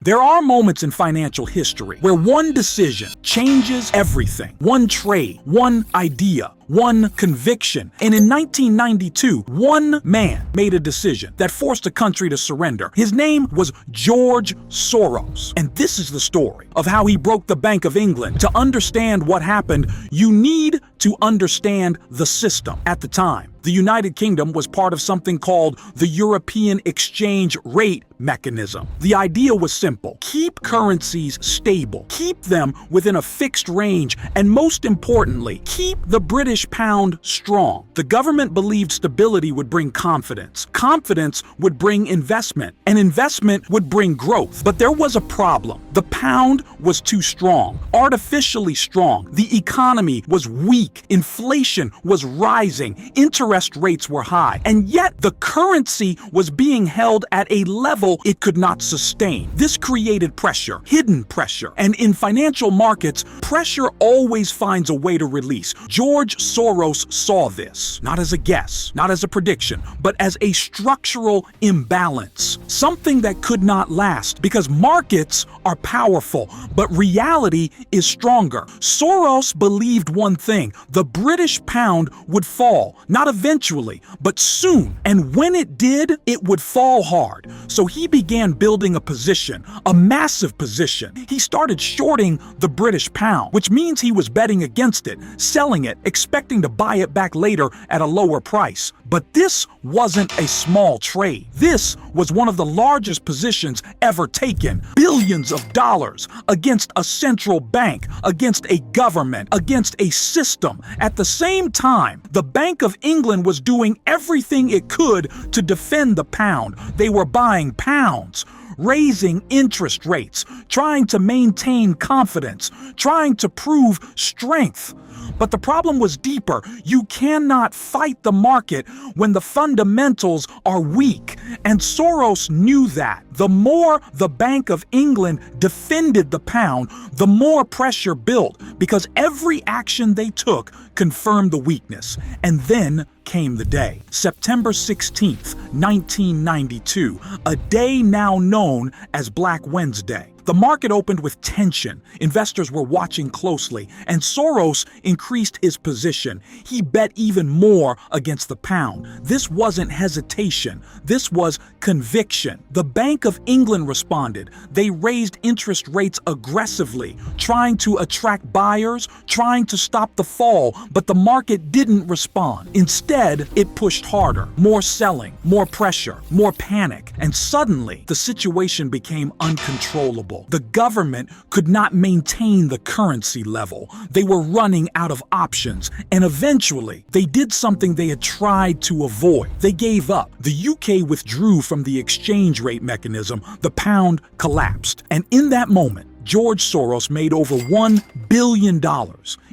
There are moments in financial history where one decision changes everything. One trade, one idea, one conviction. And in 1992, one man made a decision that forced a country to surrender. His name was George Soros. And this is the story of how he broke the Bank of England. To understand what happened, you need to understand the system. At the time, the United Kingdom was part of something called the European Exchange Rate Mechanism. The idea was simple: keep currencies stable, keep them within a fixed range, and most importantly, keep the British pound strong. The government believed stability would bring confidence. Confidence would bring investment, and investment would bring growth. But there was a problem. The pound was too strong, artificially strong. The economy was weak. Inflation was rising. Interest rates were high. And yet the currency was being held at a level it could not sustain. This created pressure, hidden pressure. And in financial markets, pressure always finds a way to release. George Soros saw this, not as a guess, not as a prediction, but as a structural imbalance. Something that could not last, because markets are powerful, but reality is stronger. Soros believed one thing: the British pound would fall, not eventually, but soon. And when it did, it would fall hard. So he began building a position, a massive position. He started shorting the British pound, which means he was betting against it, selling it, expecting to buy it back later at a lower price. But this wasn't a small trade. This was one of the largest positions ever taken. Billions of dollars against a central bank, against a government, against a system. At the same time, the Bank of England was doing everything it could to defend the pound. They were buying pounds, raising interest rates, trying to maintain confidence, trying to prove strength. But the problem was deeper. You cannot fight the market when the fundamentals are weak. And Soros knew that. The more the Bank of England defended the pound, the more pressure built, because every action they took confirmed the weakness. And then came the day. September 16th, 1992, a day now known as Black Wednesday. The market opened with tension. Investors were watching closely, and Soros increased his position. He bet even more against the pound. This wasn't hesitation. This was conviction. The Bank of England responded. They raised interest rates aggressively, trying to attract buyers, trying to stop the fall, but the market didn't respond. Instead, it pushed harder. More selling, more pressure, more panic, and suddenly the situation became uncontrollable. The government could not maintain the currency level. They were running out of options, and eventually they did something they had tried to avoid. They gave up. The UK withdrew from the exchange rate mechanism. The pound collapsed. And in that moment, George Soros made over $1 billion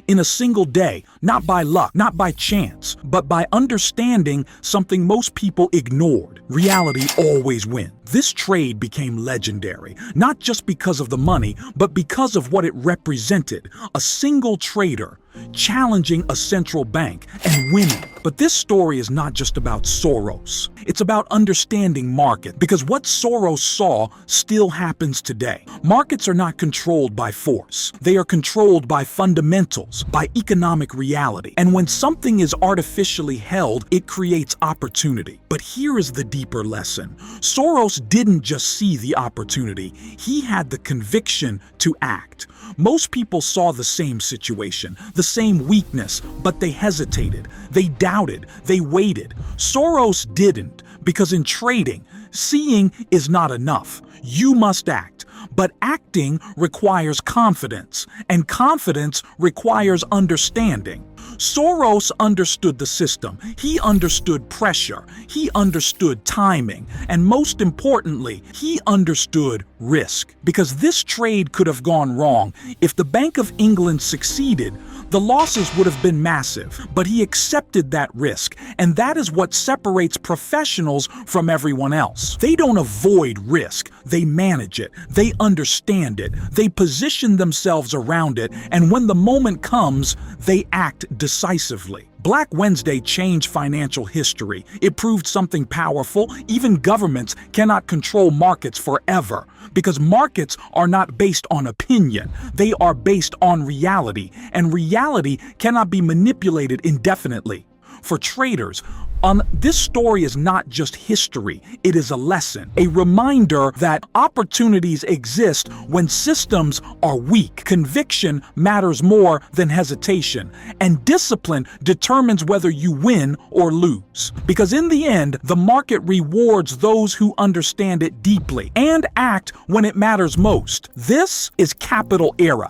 in a single day, not by luck, not by chance, but by understanding something most people ignored. Reality always wins. This trade became legendary, not just because of the money, but because of what it represented: a single trader challenging a central bank and winning. But this story is not just about Soros. It's about understanding market, because what Soros saw still happens today. Markets are not controlled by force. They are controlled by fundamentals, by economic reality. And when something is artificially held, it creates opportunity. But here is the deeper lesson. Soros didn't just see the opportunity. He had the conviction to act. Most people saw the same situation, the same weakness, but they hesitated, they doubted, they waited. Soros didn't, because in trading, seeing is not enough. You must act. But acting requires confidence, and confidence requires understanding. Soros understood the system. He understood pressure. He understood timing. And most importantly, he understood risk. Because this trade could have gone wrong. If the Bank of England succeeded, the losses would have been massive. But he accepted that risk. And that is what separates professionals from everyone else. They don't avoid risk. They manage it. They understand it. They position themselves around it. And when the moment comes, they act decisively. Black Wednesday changed financial history. It proved something powerful. Even governments cannot control markets forever, because markets are not based on opinion. They are based on reality, and reality cannot be manipulated indefinitely. For traders, this story is not just history, it is a lesson, a reminder that opportunities exist when systems are weak. Conviction matters more than hesitation, and discipline determines whether you win or lose. Because in the end, the market rewards those who understand it deeply and act when it matters most. This is Capital Era,